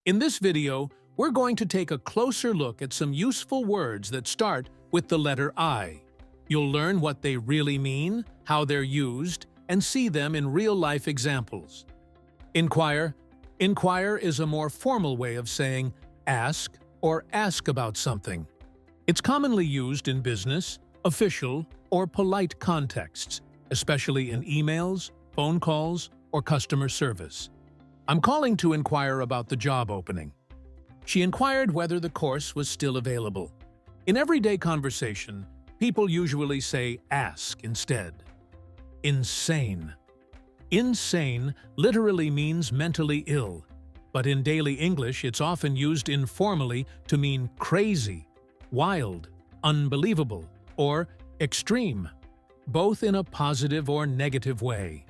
In this video, we're going to take a closer look at some useful words that start with the letter I. You'll learn what they really mean, how they're used, and see them in real-life examples. Inquire. Inquire is a more formal way of saying ask or ask about something. It's commonly used in business, official, or polite contexts, especially in emails, phone calls, or customer service. I'm calling to inquire about the job opening. She inquired whether the course was still available. In everyday conversation, people usually say ask instead. Insane. Insane literally means mentally ill, but in daily English it's often used informally to mean crazy, wild, unbelievable, or extreme, both in a positive or negative way.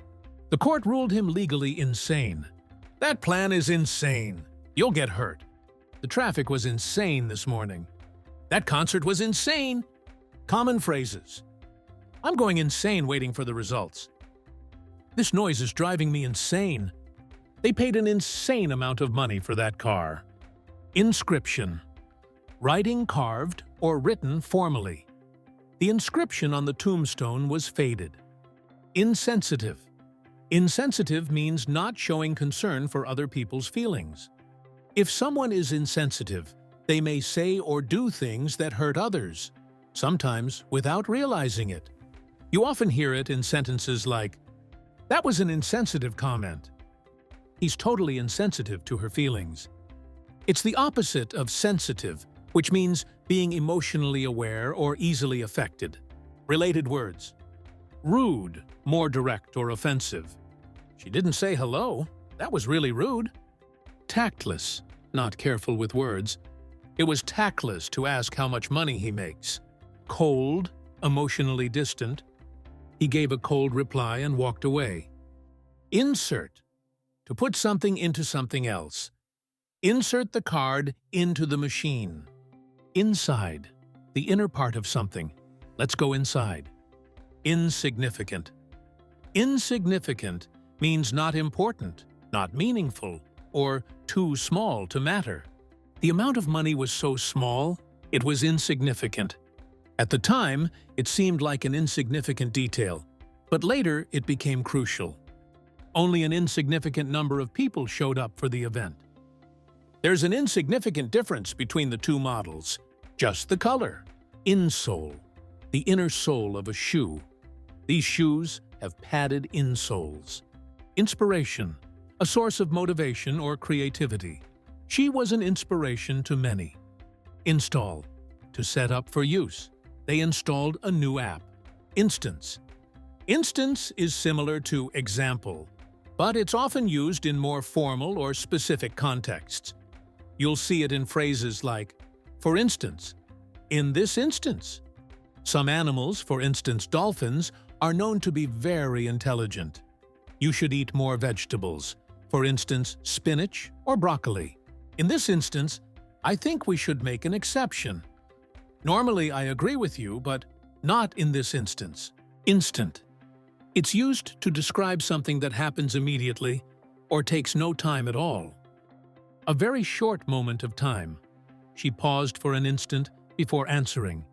The court ruled him legally insane. That plan is insane. You'll get hurt. The traffic was insane this morning. That concert was insane. Common phrases. I'm going insane waiting for the results. This noise is driving me insane. They paid an insane amount of money for that car. Inscription. Writing carved or written formally. The inscription on the tombstone was faded. Insensitive. Insensitive means not showing concern for other people's feelings. If someone is insensitive, they may say or do things that hurt others, sometimes without realizing it. You often hear it in sentences like, "That was an insensitive comment." He's totally insensitive to her feelings. It's the opposite of sensitive, which means being emotionally aware or easily affected. Related words. Rude, more direct or offensive. She didn't say hello. That was really rude. Tactless, not careful with words. It was tactless to ask how much money he makes. Cold, emotionally distant. He gave a cold reply and walked away. Insert, to put something into something else. Insert the card into the machine. Inside, the inner part of something. Let's go inside. Insignificant. Insignificant means not important, not meaningful, or too small to matter. The amount of money was so small, it was insignificant. At the time, it seemed like an insignificant detail, but later it became crucial. Only an insignificant number of people showed up for the event. There's an insignificant difference between the two models, just the color. Insole, the inner sole of a shoe. These shoes have padded insoles. Inspiration, a source of motivation or creativity. She was an inspiration to many. Install, to set up for use. They installed a new app. Instance. Instance is similar to example, but it's often used in more formal or specific contexts. You'll see it in phrases like, for instance, in this instance. Some animals, for instance dolphins, are known to be very intelligent. You should eat more vegetables, for instance spinach or broccoli. In this instance, I think we should make an exception. Normally I agree with you, but not in this instance. Instant. It's used to describe something that happens immediately or takes no time at all. A very short moment of time. She paused for an instant before answering.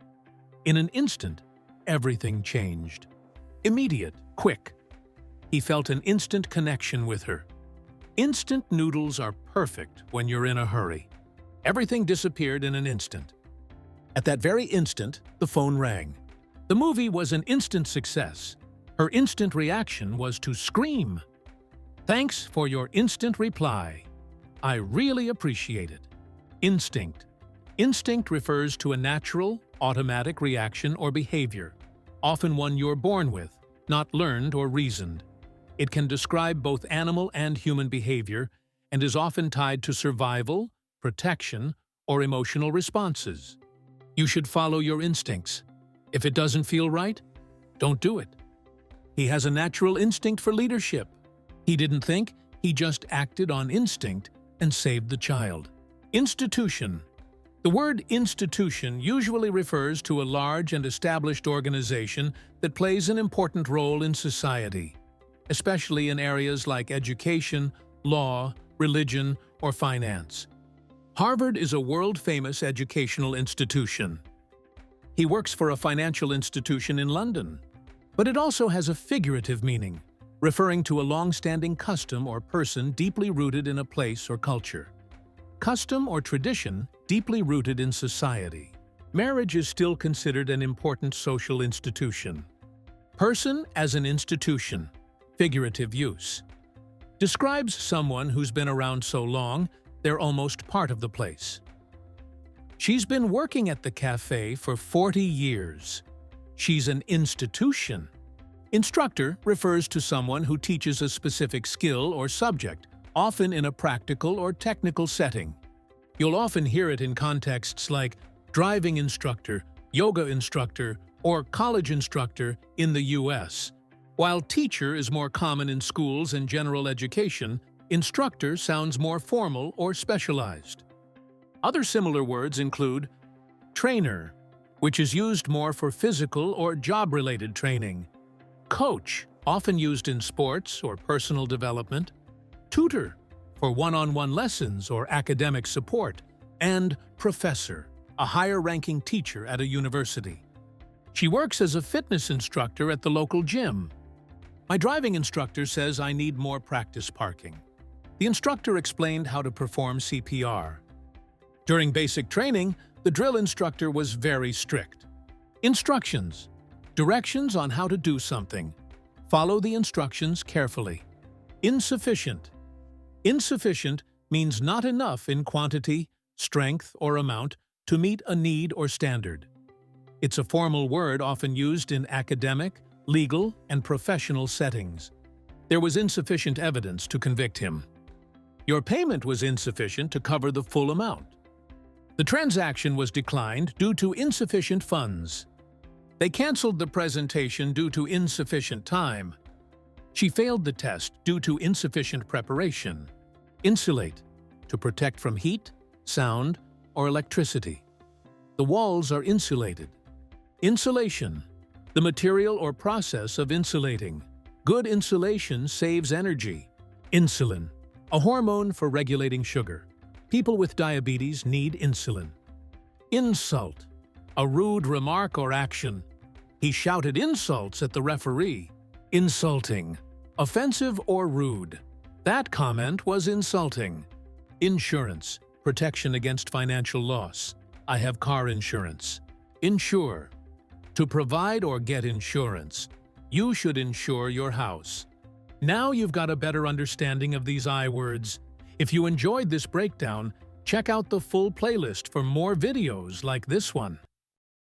In an instant, everything changed. Immediate, quick. He felt an instant connection with her. Instant noodles are perfect when you're in a hurry. Everything disappeared in an instant. At that very instant, the phone rang. The movie was an instant success. Her instant reaction was to scream. Thanks for your instant reply. I really appreciate it. Instinct. Instinct refers to a natural, automatic reaction or behavior, often one you're born with, not learned or reasoned. It can describe both animal and human behavior and is often tied to survival, protection, or emotional responses. You should follow your instincts. If it doesn't feel right, don't do it. He has a natural instinct for leadership. He didn't think, he just acted on instinct and saved the child. Institution. The word institution usually refers to a large and established organization that plays an important role in society, especially in areas like education, law, religion, or finance. Harvard is a world-famous educational institution. He works for a financial institution in London. But it also has a figurative meaning, referring to a long-standing custom or person deeply rooted in a place or culture. Custom or tradition deeply rooted in society. Marriage is still considered an important social institution. Person as an institution. Figurative use. Describes someone who's been around so long, they're almost part of the place. She's been working at the cafe for 40 years. She's an institution. Instructor refers to someone who teaches a specific skill or subject, often in a practical or technical setting. You'll often hear it in contexts like driving instructor, yoga instructor, or college instructor in the US. While teacher is more common in schools and general education, instructor sounds more formal or specialized. Other similar words include trainer, which is used more for physical or job-related training. Coach, often used in sports or personal development. Tutor, for one-on-one lessons or academic support. And professor, a higher-ranking teacher at a university. She works as a fitness instructor at the local gym. My driving instructor says I need more practice parking. The instructor explained how to perform CPR. During basic training, the drill instructor was very strict. Instructions. Directions on how to do something. Follow the instructions carefully. Insufficient. Insufficient means not enough in quantity, strength, or amount to meet a need or standard. It's a formal word often used in academic, legal, and professional settings. There was insufficient evidence to convict him. Your payment was insufficient to cover the full amount. The transaction was declined due to insufficient funds. They canceled the presentation due to insufficient time. She failed the test due to insufficient preparation. Insulate, to protect from heat, sound, or electricity. The walls are insulated. Insulation, the material or process of insulating. Good insulation saves energy. Insulin, a hormone for regulating sugar. People with diabetes need insulin. Insult, a rude remark or action. He shouted insults at the referee. Insulting, offensive or rude. That comment was insulting. Insurance, protection against financial loss. I have car insurance. Insure, to provide or get insurance. You should insure your house. Now you've got a better understanding of these I words. If you enjoyed this breakdown, check out the full playlist for more videos like this one.